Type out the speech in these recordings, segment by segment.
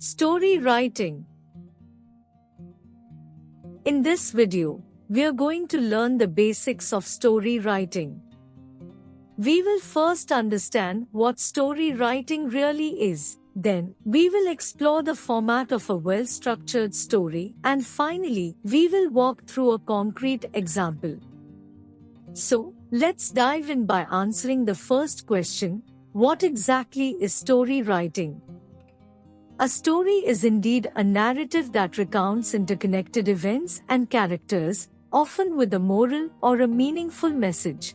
Story writing. In this video, we are going to learn the basics of story writing. We will first understand what story writing really is. Then, we will explore the format of a well-structured story, and finally, we will walk through a concrete example. So, let's dive in by answering the first question: what exactly is story writing? A story is indeed a narrative that recounts interconnected events and characters, often with a moral or a meaningful message.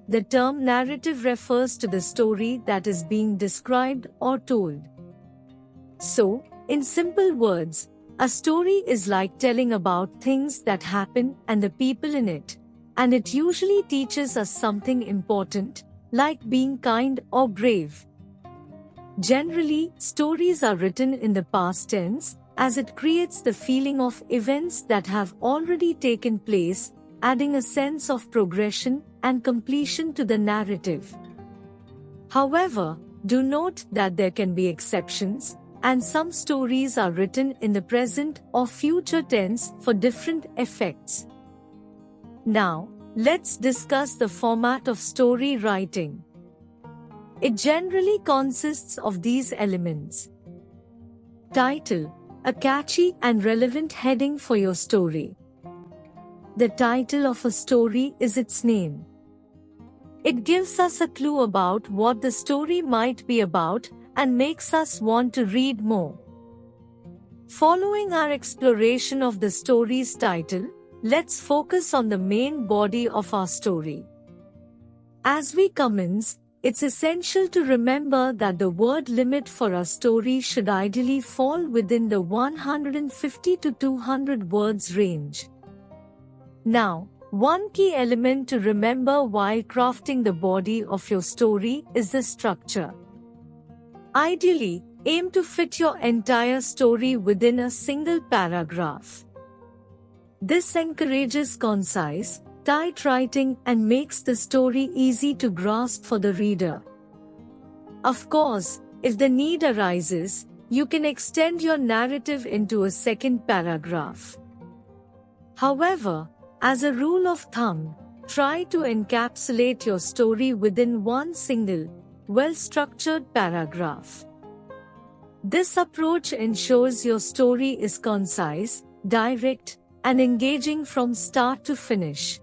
The term narrative refers to the story that is being described or told. So, in simple words, a story is like telling about things that happen and the people in it, and it usually teaches us something important, like being kind or brave. Generally, stories are written in the past tense, as it creates the feeling of events that have already taken place, adding a sense of progression and completion to the narrative. However, do note that there can be exceptions, and some stories are written in the present or future tense for different effects. Now, let's discuss the format of story writing. It generally consists of these elements. Title: a catchy and relevant heading for your story. The title of a story is its name. It gives us a clue about what the story might be about and makes us want to read more. Following our exploration of the story's title, let's focus on the main body of our story. As we commence, it's essential to remember that the word limit for a story should ideally fall within the 150 to 200 words range. Now, one key element to remember while crafting the body of your story is the structure. Ideally, aim to fit your entire story within a single paragraph. This encourages concise, tight writing and makes the story easy to grasp for the reader. Of course, if the need arises, you can extend your narrative into a second paragraph. However, as a rule of thumb, try to encapsulate your story within one single, well-structured paragraph. This approach ensures your story is concise, direct, and engaging from start to finish.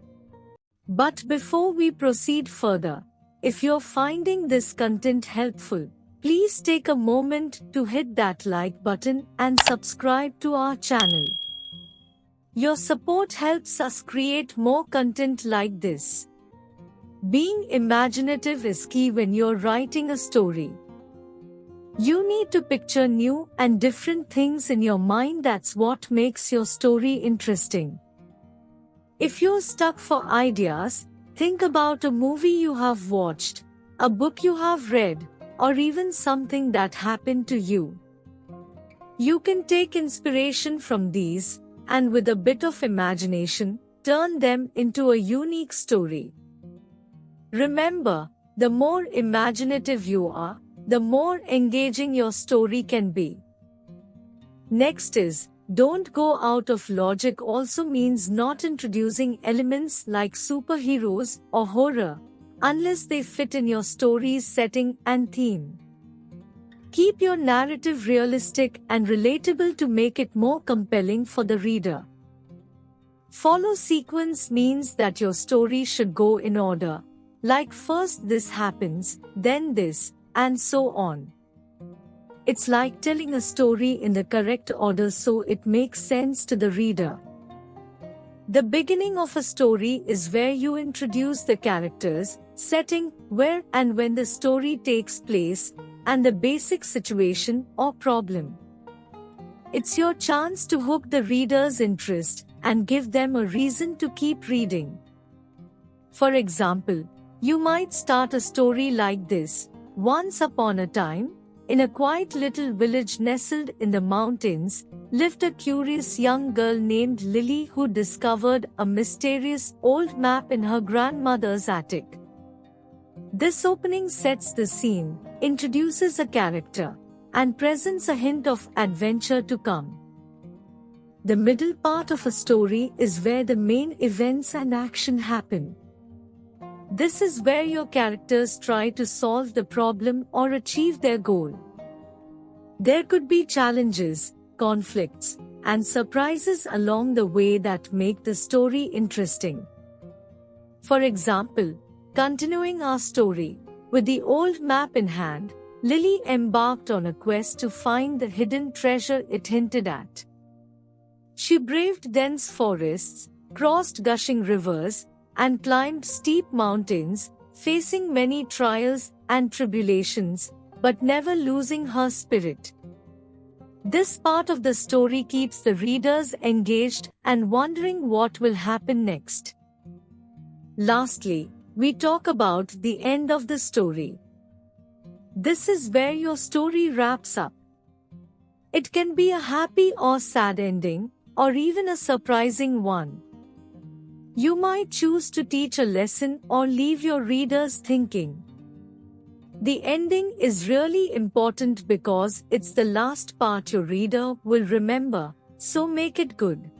But before we proceed further, if you're finding this content helpful, please take a moment to hit that like button and subscribe to our channel. Your support helps us create more content like this. Being imaginative is key when you're writing a story. You need to picture new and different things in your mind. That's what makes your story interesting. If you're stuck for ideas, think about a movie you have watched, a book you have read, or even something that happened to you. You can take inspiration from these, and with a bit of imagination, turn them into a unique story. Remember, the more imaginative you are, the more engaging your story can be. Next is, don't go out of logic also means not introducing elements like superheroes or horror, unless they fit in your story's setting and theme. Keep your narrative realistic and relatable to make it more compelling for the reader. Follow sequence means that your story should go in order, like first this happens, then this, and so on. It's like telling a story in the correct order so it makes sense to the reader. The beginning of a story is where you introduce the characters, setting, where and when the story takes place, and the basic situation or problem. It's your chance to hook the reader's interest and give them a reason to keep reading. For example, you might start a story like this: once upon a time, in a quiet little village nestled in the mountains, lived a curious young girl named Lily who discovered a mysterious old map in her grandmother's attic. This opening sets the scene, introduces a character, and presents a hint of adventure to come. The middle part of a story is where the main events and action happen. This is where your characters try to solve the problem or achieve their goal. There could be challenges, conflicts, and surprises along the way that make the story interesting. For example, continuing our story, with the old map in hand, Lily embarked on a quest to find the hidden treasure it hinted at. She braved dense forests, crossed gushing rivers, and climbed steep mountains, facing many trials and tribulations, but never losing her spirit. This part of the story keeps the readers engaged and wondering what will happen next. Lastly, we talk about the end of the story. This is where your story wraps up. It can be a happy or sad ending, or even a surprising one. You might choose to teach a lesson or leave your readers thinking. The ending is really important because it's the last part your reader will remember, so make it good.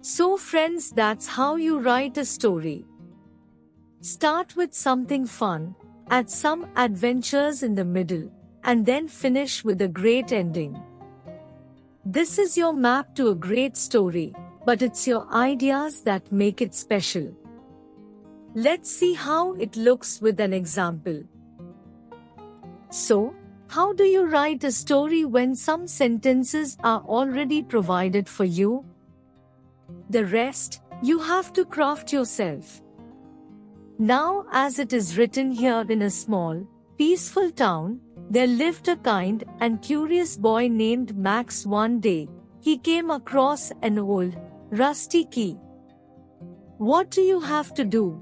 So friends, that's how you write a story. Start with something fun, add some adventures in the middle, and then finish with a great ending. This is your map to a great story, but it's your ideas that make it special. Let's see how it looks with an example. So, how do you write a story when some sentences are already provided for you? The rest, you have to craft yourself. Now, as it is written here, in a small, peaceful town, there lived a kind and curious boy named Max. One day, he came across an old, rusty key. What do you have to do?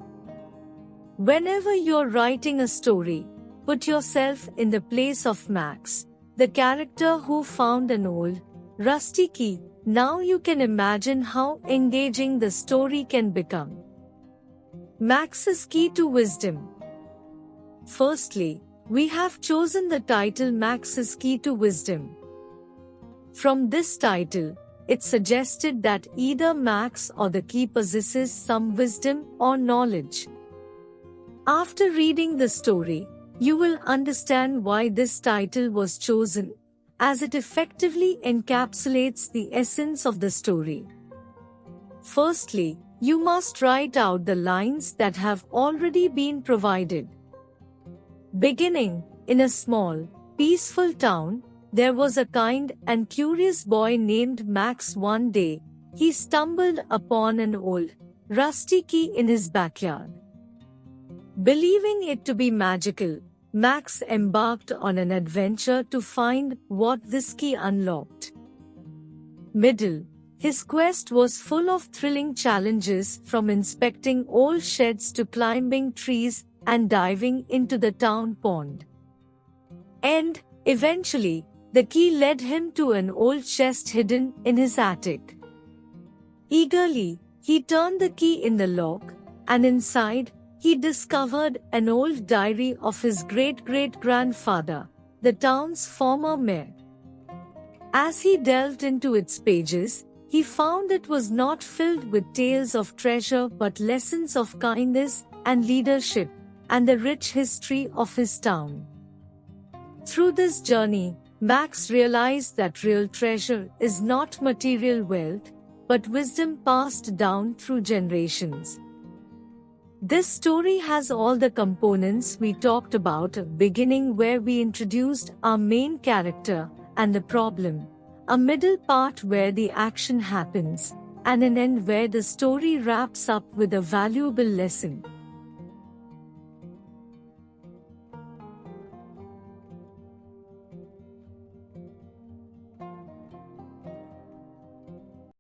Whenever you're writing a story, put yourself in the place of Max, the character who found an old, rusty key. Now you can imagine how engaging the story can become. Max's key to wisdom. Firstly, we have chosen the title Max's Key to Wisdom. From this title, it suggested that either Max or the key possesses some wisdom or knowledge. After reading the story, you will understand why this title was chosen, as it effectively encapsulates the essence of the story. Firstly, you must write out the lines that have already been provided. Beginning, in a small, peaceful town, there was a kind and curious boy named Max. One day, he stumbled upon an old, rusty key in his backyard. Believing it to be magical, Max embarked on an adventure to find what this key unlocked. Middle, his quest was full of thrilling challenges, from inspecting old sheds to climbing trees and diving into the town pond. And, eventually, the key led him to an old chest hidden in his attic. Eagerly, he turned the key in the lock, and inside, he discovered an old diary of his great-great-grandfather, the town's former mayor. As he delved into its pages, he found it was not filled with tales of treasure but lessons of kindness and leadership, and the rich history of his town. Through this journey, Max realized that real treasure is not material wealth, but wisdom passed down through generations. This story has all the components we talked about: a beginning where we introduced our main character and the problem, a middle part where the action happens, and an end where the story wraps up with a valuable lesson.